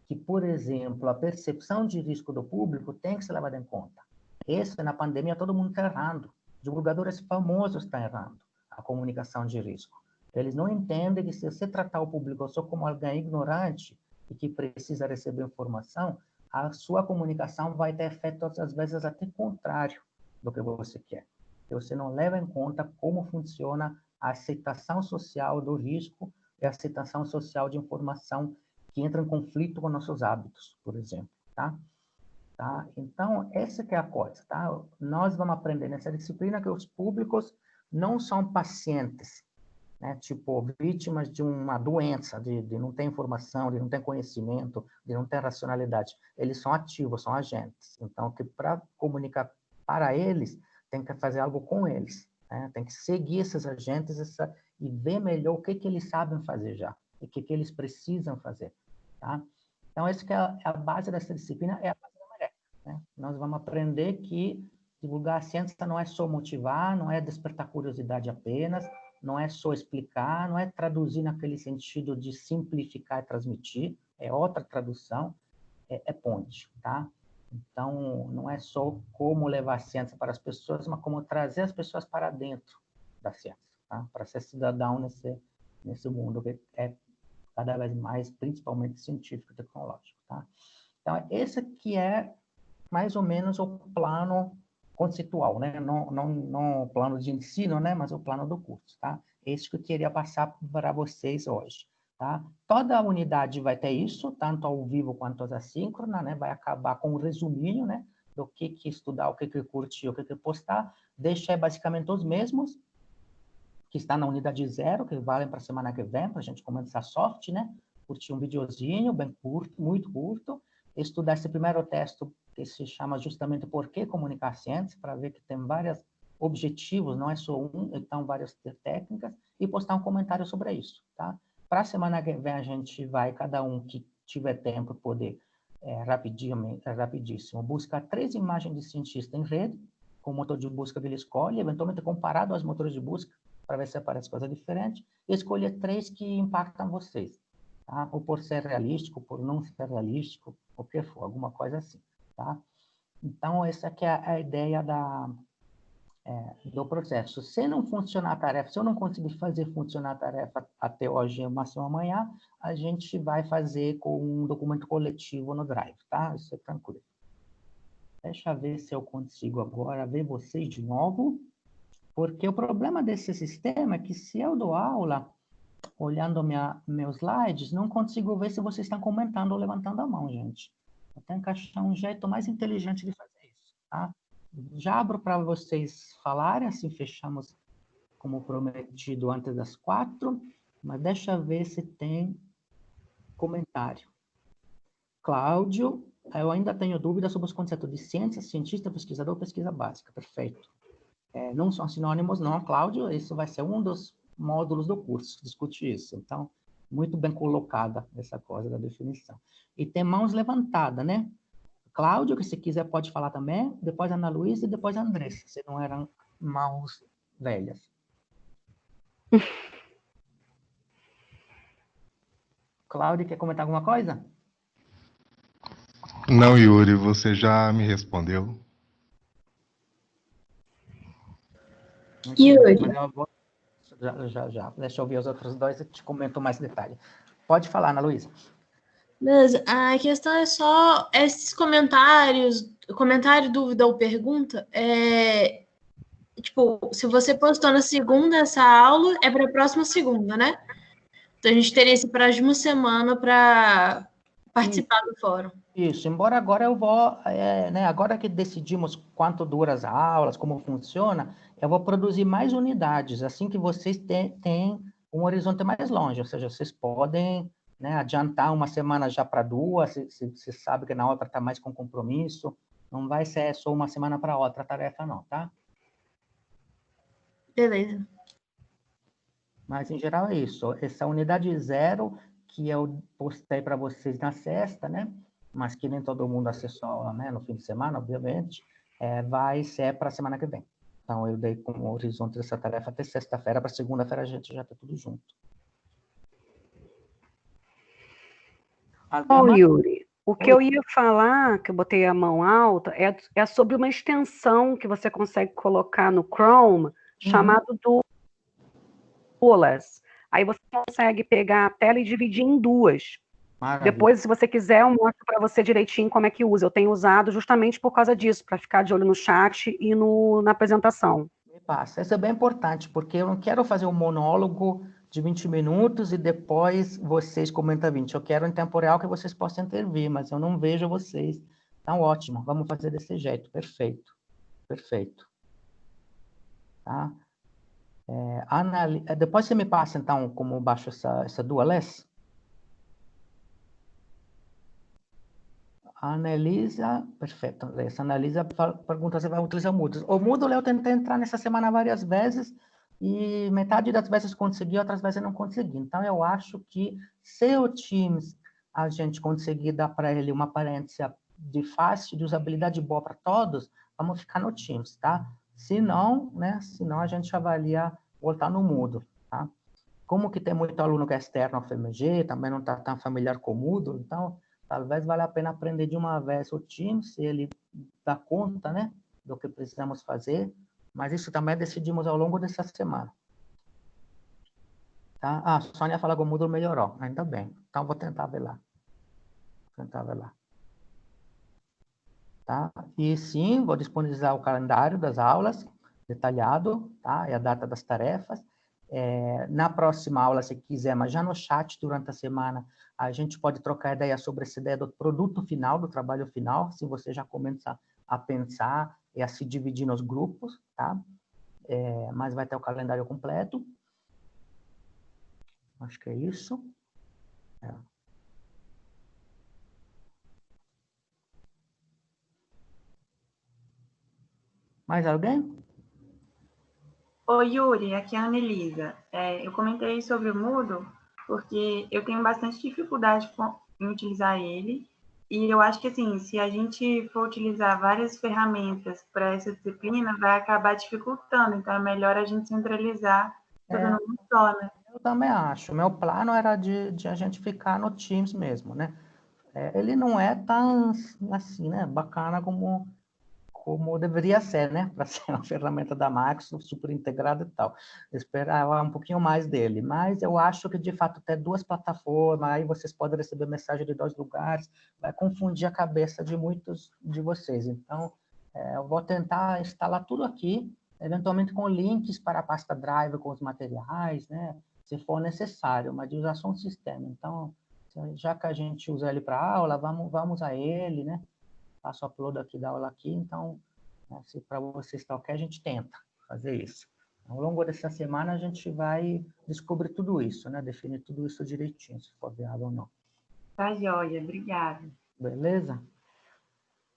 que, por exemplo, a percepção de risco do público tem que ser levada em conta. Esse, na pandemia, todo mundo está errando. Divulgadores famosos estão errando a comunicação de risco. Eles não entendem que se você tratar o público só como alguém ignorante e que precisa receber informação, a sua comunicação vai ter efeito, às vezes, até contrário do que você quer. Você não leva em conta como funciona a aceitação social do risco e a aceitação social de informação que entra em conflito com nossos hábitos, por exemplo, tá? Então, essa que é a coisa, tá? Nós vamos aprender nessa disciplina que os públicos não são pacientes, né? Tipo, vítimas de uma doença, de não ter informação, de não ter conhecimento, de não ter racionalidade. Eles são ativos, são agentes. Então, que para comunicar para eles, tem que fazer algo com eles, né? Tem que seguir esses agentes e ver melhor o que eles sabem fazer já, e o que eles precisam fazer, tá? Então, essa que é a base dessa disciplina, é a base da Maré, né? Nós vamos aprender que divulgar a ciência não é só motivar, não é despertar curiosidade apenas, não é só explicar, não é traduzir naquele sentido de simplificar e transmitir, é outra tradução, é ponte, tá? Então, não é só como levar a ciência para as pessoas, mas como trazer as pessoas para dentro da ciência, tá? Para ser cidadão nesse mundo que é cada vez mais, principalmente científico e tecnológico, tá? Então, esse aqui é mais ou menos o plano conceitual, né? Não o plano de ensino, né? Mas o plano do curso, tá? Esse que eu queria passar para vocês hoje. Tá? Toda a unidade vai ter isso, tanto ao vivo quanto assíncrona, né? Vai acabar com um resuminho, né? Do que estudar, o que curtir, o que postar. Deixa basicamente os mesmos que está na unidade 0, que valem para a semana que vem, para a gente começar soft, né? Curtir um videozinho bem curto, muito curto. Estudar esse primeiro texto que se chama justamente Por que Comunicar Ciência, para ver que tem vários objetivos, não é só um, então várias técnicas, e postar um comentário sobre isso, tá? Para a semana que vem, a gente vai, cada um que tiver tempo, poder, rapidíssimo, buscar 3 imagens de cientista em rede, com o motor de busca que ele escolhe, eventualmente comparado aos motores de busca, para ver se aparece coisa diferente, e escolher 3 que impactam vocês, tá? Ou por ser realístico, por não ser realístico, o que for, alguma coisa assim, tá? Então, essa aqui é a ideia do processo. Se não funcionar a tarefa, se eu não conseguir fazer funcionar a tarefa até hoje, máximo amanhã, a gente vai fazer com um documento coletivo no Drive, tá? Isso é tranquilo. Deixa eu ver se eu consigo agora ver vocês de novo, porque o problema desse sistema é que se eu dou aula, olhando meus slides, não consigo ver se vocês estão comentando ou levantando a mão, gente. Eu tenho que achar um jeito mais inteligente de fazer isso. tá? Já abro para vocês falarem, assim fechamos como prometido antes das 4, mas deixa eu ver se tem comentário. Cláudio, eu ainda tenho dúvidas sobre os conceitos de ciência, cientista, pesquisador, pesquisa básica. Perfeito. Não são sinônimos, não, Cláudio. Isso vai ser um dos módulos do curso, discute isso. Então, muito bem colocada essa coisa da definição. E tem mãos levantadas, né? Cláudio, que se quiser pode falar também, depois a Ana Luísa e depois a Andressa, se não eram mãos velhas. Cláudio, quer comentar alguma coisa? Não, Yuri, você já me respondeu. Yuri. Mas eu vou... Já. Deixa eu ver os outros dois e te comento mais detalhe. Pode falar, Ana Luísa. Beleza. A questão é só esses comentários, comentário, dúvida ou pergunta, tipo, se você postou na segunda essa aula, é para a próxima segunda, né? Então a gente teria esse prazo de uma semana para participar do fórum. Isso, embora agora eu vou, né, agora que decidimos quanto dura as aulas, como funciona, eu vou produzir mais unidades, assim que vocês têm um horizonte mais longe, ou seja, vocês podem, né, adiantar uma semana já para 2, se sabe que na outra está mais com compromisso, não vai ser só uma semana para outra a tarefa não, tá? Beleza. Mas, em geral, é isso. Essa unidade 0, que eu postei para vocês na sexta, né? Mas que nem todo mundo acessou, né? No fim de semana, obviamente, vai ser para a semana que vem. Então, eu dei como horizonte dessa tarefa até sexta-feira, para segunda-feira a gente já está tudo junto. Yuri, o que eu ia falar, que eu botei a mão alta, é sobre uma extensão que você consegue colocar no Chrome, chamado Duas. Aí você consegue pegar a tela e dividir em 2. Maravilha. Depois, se você quiser, eu mostro para você direitinho como é que usa. Eu tenho usado justamente por causa disso, para ficar de olho no chat e na apresentação. Me passa. Isso é bem importante, porque eu não quero fazer um monólogo de 20 minutos e depois vocês comentam 20. Eu quero em tempo real que vocês possam intervir, mas eu não vejo vocês. Então, ótimo. Vamos fazer desse jeito. Perfeito. Perfeito. Tá? Depois você me passa, então, como eu baixo essa Dualess. A Annelisa, perfeito, Andressa. A Annelisa pergunta se vai utilizar o Moodle. O Moodle eu tentei entrar nessa semana várias vezes e metade das vezes consegui, outras vezes não consegui. Então, eu acho que se o Teams a gente conseguir dar para ele uma aparência de fácil, de usabilidade boa para todos, vamos ficar no Teams, tá? Se não, né? Se não, a gente avalia voltar no Moodle, tá? Como que tem muito aluno que é externo ao FMG, também não está tão familiar com o Moodle, então talvez valha a pena aprender de uma vez o Teams, se ele dá conta, né, do que precisamos fazer, mas isso também decidimos ao longo dessa semana. Tá? A Sônia fala que o Moodle melhorou, ainda bem. Então, vou tentar ver lá. Tá? E sim, vou disponibilizar o calendário das aulas, detalhado, tá? E a data das tarefas. Na próxima aula, se quiser, mas já no chat durante a semana, a gente pode trocar ideia sobre essa ideia do produto final, do trabalho final, se você já começa a pensar e a se dividir nos grupos, tá? Mas vai ter o calendário completo. Acho que é isso. Mais alguém? Oi, Yuri, aqui é a Anelisa. Eu comentei sobre o Moodle porque eu tenho bastante dificuldade em utilizar ele e eu acho que, assim, se a gente for utilizar várias ferramentas para essa disciplina, vai acabar dificultando. Então, é melhor a gente centralizar tudo num só, né? Eu também acho. Meu plano era de a gente ficar no Teams mesmo, né? Ele não é tão, assim, né, bacana como deveria ser, né? Para ser uma ferramenta da Microsoft, super integrada e tal. Eu esperava um pouquinho mais dele, mas eu acho que, de fato, ter 2 plataformas, aí vocês podem receber mensagem de 2 lugares, vai confundir a cabeça de muitos de vocês. Então, eu vou tentar instalar tudo aqui, eventualmente com links para a pasta Drive, com os materiais, né? Se for necessário, mas de usar só um sistema. Então, já que a gente usa ele para aula, vamos a ele, né? Faço o upload aqui da aula aqui, então Né? Se para você está ok, a gente tenta fazer isso. Ao longo dessa semana, a gente vai descobrir tudo isso, né? Definir tudo isso direitinho, se for viável ou não. Tá joia, obrigada. Beleza?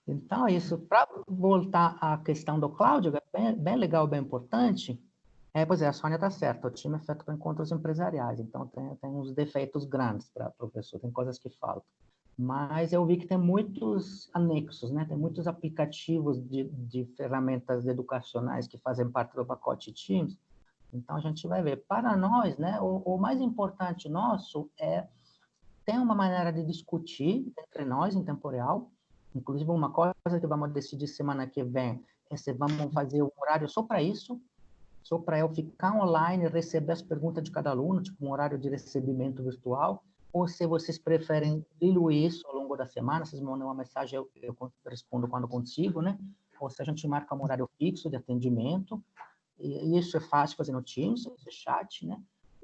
Então, é isso. Para voltar à questão do Cláudio, bem legal, bem importante. Pois é, a Sônia está certa. O time é feito para encontros empresariais, então tem uns defeitos grandes para o professor, tem coisas que faltam. Mas eu vi que tem muitos anexos, né? Tem muitos aplicativos de ferramentas educacionais que fazem parte do pacote Teams. Então, a gente vai ver. Para nós, né, o mais importante nosso é ter uma maneira de discutir entre nós em tempo real. Inclusive, uma coisa que vamos decidir semana que vem é se vamos fazer um horário só para isso, só para eu ficar online e receber as perguntas de cada aluno, tipo um horário de recebimento virtual, ou se vocês preferem diluir isso ao longo da semana, vocês mandam uma mensagem, eu respondo quando consigo, né? Ou se a gente marca um horário fixo de atendimento, e isso é fácil fazer no Teams, no chat, né?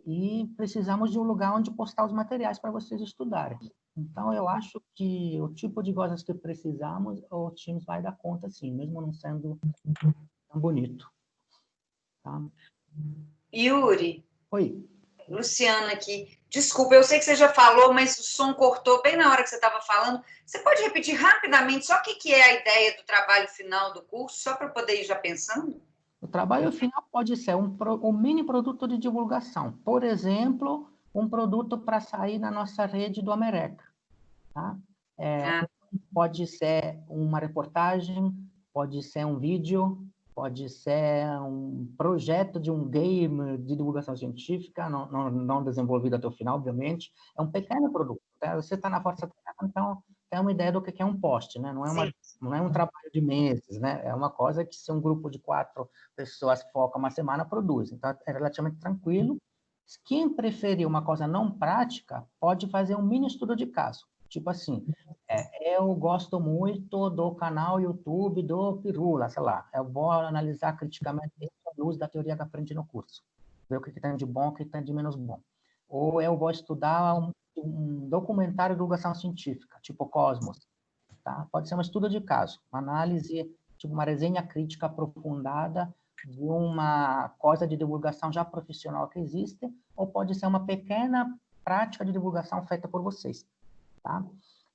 E precisamos de um lugar onde postar os materiais para vocês estudarem. Então, eu acho que o tipo de coisas que precisamos, o Teams vai dar conta, sim, mesmo não sendo tão bonito. Tá? Yuri. Oi. Luciana aqui. Desculpa, eu sei que você já falou, mas o som cortou bem na hora que você estava falando. Você pode repetir rapidamente só o que é a ideia do trabalho final do curso, só para poder ir já pensando? O trabalho final pode ser um mini produto de divulgação. Por exemplo, um produto para sair na nossa rede do Amereca. Tá? Pode ser uma reportagem, pode ser um vídeo, pode ser um projeto de um game de divulgação científica, não desenvolvido até o final, obviamente. É um pequeno produto. Tá? Você está na Força Tarefa, então tem uma ideia do que é um post, né? Não é um trabalho de meses, né? É uma coisa que se um grupo de 4 pessoas foca uma semana, produz. Então, é relativamente tranquilo. Quem preferir uma coisa não prática, pode fazer um mini estudo de caso. Tipo assim, eu gosto muito do canal YouTube do Pirula, sei lá, eu vou analisar criticamente a luz da teoria que aprendi no curso, ver o que tem de bom, o que tem de menos bom. Ou eu vou estudar um documentário de divulgação científica, tipo Cosmos. Tá? Pode ser um estudo de caso, uma análise, tipo uma resenha crítica aprofundada de uma coisa de divulgação já profissional que existe, ou pode ser uma pequena prática de divulgação feita por vocês. Tá?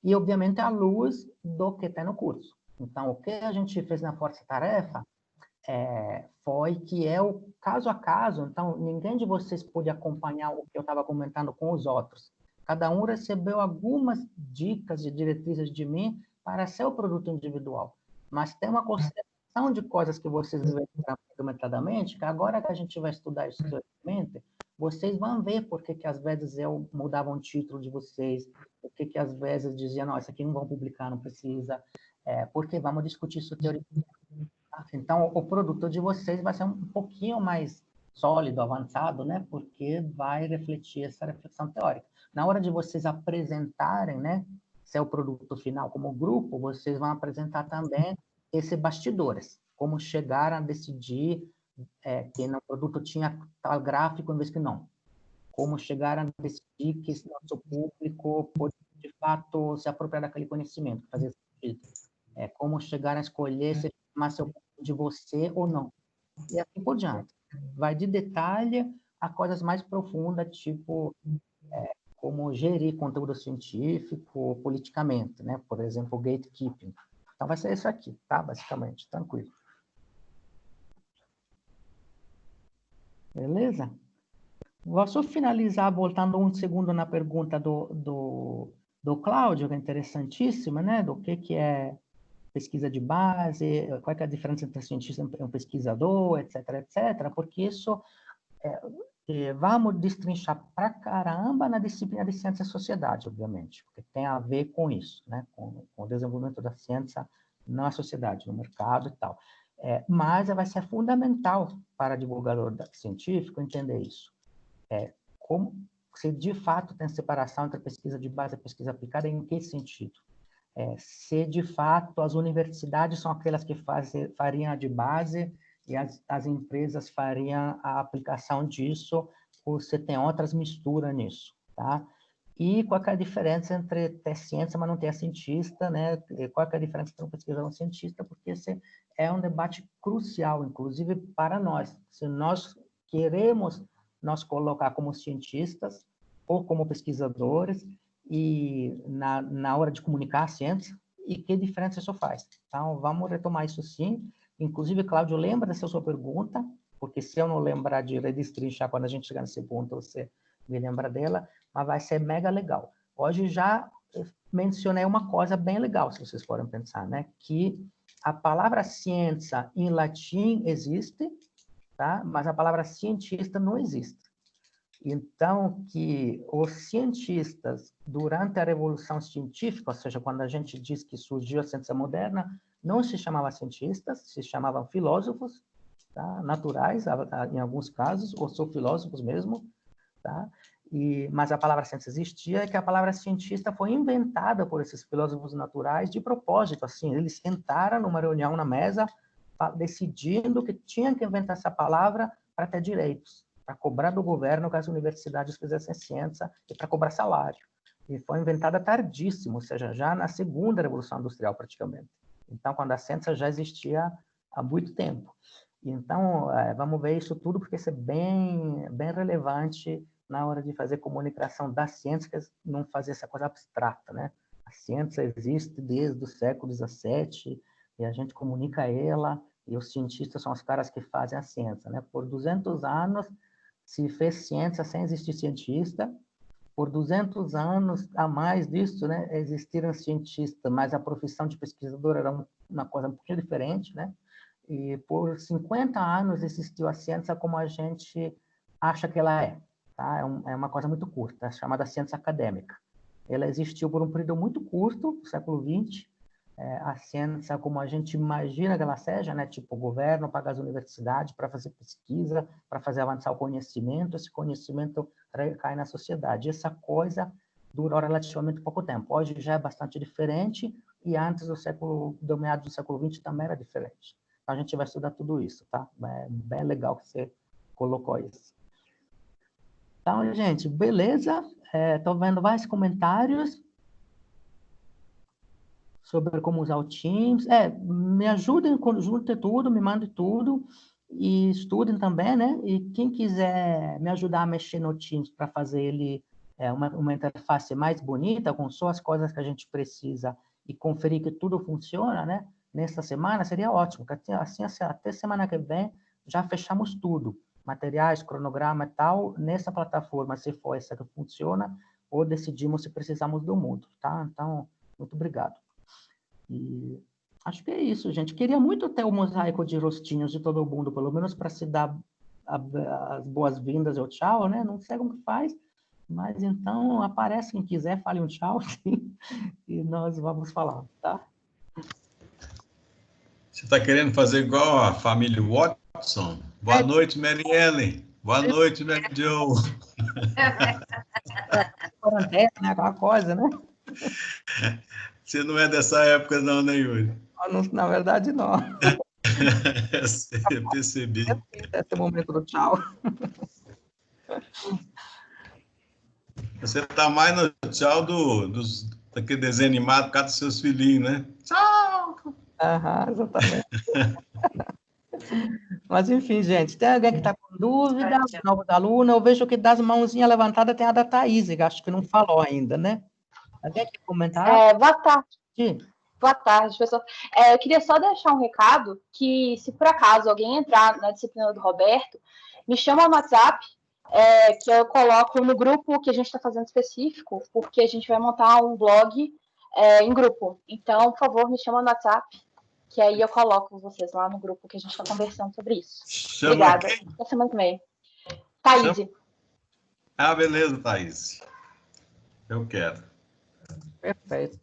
E, obviamente, à luz do que tem no curso. Então, o que a gente fez na Força Tarefa foi que o caso a caso, então, ninguém de vocês pôde acompanhar o que eu estava comentando com os outros. Cada um recebeu algumas dicas e diretrizes de mim para seu produto individual. Mas tem uma concentração de coisas que vocês viveram fragmentadamente, que agora que a gente vai estudar isso teoricamente, vocês vão ver por que às vezes eu mudava um título de vocês, por que às vezes dizia, não, isso aqui não vão publicar, não precisa, porque vamos discutir isso teoricamente. Tá? Então, o produto de vocês vai ser um pouquinho mais sólido, avançado, né? Porque vai refletir essa reflexão teórica. Na hora de vocês apresentarem, né, seu produto final como grupo, vocês vão apresentar também esses bastidores, como chegar a decidir que no produto tinha tal gráfico em vez que não. Como chegar a decidir que esse nosso público pode, de fato, se apropriar daquele conhecimento, fazer sentido. Como chegar a escolher se chamar seu de você ou não. E assim por diante. Vai de detalhe a coisas mais profundas, tipo como gerir conteúdo científico politicamente, né? Por exemplo, gatekeeping. Então, vai ser isso aqui, tá? Basicamente, tranquilo. Beleza? Vou só finalizar, voltando um segundo na pergunta do Cláudio, que é interessantíssima, né? Do que é pesquisa de base, qual é a diferença entre cientista e um pesquisador, etc., etc., porque isso vamos destrinchar pra caramba na disciplina de ciência e sociedade, obviamente, porque tem a ver com isso, né? Com o desenvolvimento da ciência na sociedade, no mercado e tal. Mas vai ser fundamental para divulgador científico entender isso. Como se de fato tem separação entre pesquisa de base e pesquisa aplicada, em que sentido? Se de fato as universidades são aquelas que fariam a de base e as empresas fariam a aplicação disso, ou se tem outras misturas nisso, tá? E qual é a diferença entre ter ciência, mas não ter cientista, né? Qual é a diferença entre um pesquisador e um cientista? Porque é um debate crucial, inclusive para nós. Se nós queremos nos colocar como cientistas ou como pesquisadores e na hora de comunicar a ciência, e que diferença isso faz. Então, vamos retomar isso sim. Inclusive, Cláudio, lembra dessa sua pergunta, porque se eu não lembrar de redestrinchar quando a gente chegar nesse ponto, você me lembra dela, mas vai ser mega legal. Hoje já mencionei uma coisa bem legal, se vocês forem pensar, né? Que a palavra ciência em latim existe, tá? Mas a palavra cientista não existe. Então, que os cientistas, durante a Revolução Científica, ou seja, quando a gente diz que surgiu a ciência moderna, não se chamavam cientistas, se chamavam filósofos, tá? Naturais, em alguns casos, ou são filósofos mesmo, tá? Mas a palavra ciência existia, e que a palavra cientista foi inventada por esses filósofos naturais de propósito, assim, eles sentaram numa reunião na mesa, decidindo que tinham que inventar essa palavra para ter direitos, para cobrar do governo que as universidades fizessem ciência e para cobrar salário. E foi inventada tardíssimo, ou seja, já na segunda Revolução Industrial, praticamente. Então, quando a ciência já existia há muito tempo. Então, vamos ver isso tudo, porque isso é bem relevante na hora de fazer comunicação das ciências, não fazer essa coisa abstrata, né? A ciência existe desde o século XVII, e a gente comunica ela, e os cientistas são os caras que fazem a ciência, né? Por 200 anos, se fez ciência sem existir cientista. Por 200 anos a mais disso, né, existiram cientistas, mas a profissão de pesquisador era uma coisa um pouquinho diferente, né? E por 50 anos existiu a ciência como a gente acha que ela é, tá? É uma coisa muito curta, chamada ciência acadêmica. Ela existiu por um período muito curto, século XX, a ciência como a gente imagina que ela seja, né? Tipo, o governo paga as universidades para fazer pesquisa, para fazer avançar o conhecimento, esse conhecimento cai na sociedade. Essa coisa durou relativamente pouco tempo. Hoje já é bastante diferente, e antes do meados do século XX também era diferente. Então, a gente vai estudar tudo isso, tá? É bem legal que você colocou isso. Então, gente, beleza? Estou vendo vários comentários sobre como usar o Teams. Me ajudem, juntem tudo, me mandem tudo, e estudem também, né? E quem quiser me ajudar a mexer no Teams para fazer ele uma interface mais bonita, com só as coisas que a gente precisa, e conferir que tudo funciona, né? Nesta semana, seria ótimo, porque assim, até semana que vem, já fechamos tudo. Materiais, cronograma e tal, nessa plataforma, se for essa que funciona, ou decidimos se precisamos do mundo, tá? Então, muito obrigado. E acho que é isso, gente. Queria muito ter o mosaico de rostinhos de todo mundo, pelo menos para se dar as boas-vindas e o tchau, né? Não sei como que faz, mas então aparece quem quiser, fale um tchau, sim, e nós vamos falar, tá? Você está querendo fazer igual a família Watson? Boa noite, Mary Ellen. Boa noite, Mary Jo. Quarentena, né? Aquela coisa, né? Você não é dessa época, não, né, Yuri? Na verdade, não. Eu percebi. Esse momento do tchau. Você está mais no tchau daquele desenho animado por causa dos seus filhinhos, né? Tchau! Aham, exatamente. Mas, enfim, gente, tem alguém que está com dúvida? Novos alunos? Eu vejo que das mãozinhas levantadas tem a da Thaís, que acho que não falou ainda, né? Alguém quer comentar? Boa tarde. Sim. Boa tarde, pessoal. Eu queria só deixar um recado que, se por acaso alguém entrar na disciplina do Roberto, me chama no WhatsApp, que eu coloco no grupo que a gente está fazendo específico, porque a gente vai montar um blog em grupo. Então, por favor, me chama no WhatsApp, que aí eu coloco vocês lá no grupo que a gente está conversando sobre isso. Obrigada. Até semana que vem. Thaís. Beleza, Thaís. Eu quero. Perfeito.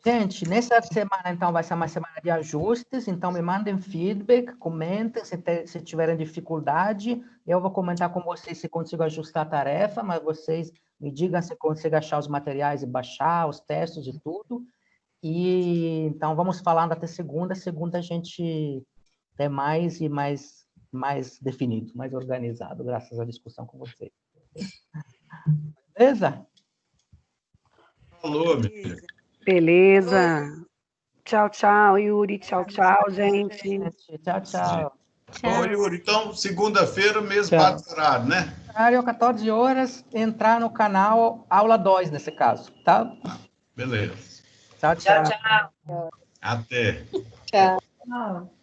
Gente, nessa semana, então, vai ser uma semana de ajustes, então me mandem feedback, comentem se tiverem dificuldade, eu vou comentar com vocês se consigo ajustar a tarefa, mas vocês me digam se consigo achar os materiais e baixar, os testes e tudo, e então vamos falando até segunda a gente é mais definido, mais organizado, graças à discussão com vocês. Beleza? Falou, amiga. Beleza. Tchau, tchau, Yuri. Tchau, tchau, gente. Tchau, tchau. Bom, Yuri, então, segunda-feira, mesmo horário, né? Horário 14 horas, entrar no canal Aula 2, nesse caso, tá? Beleza. Tchau, tchau. Até. Tchau. Tchau.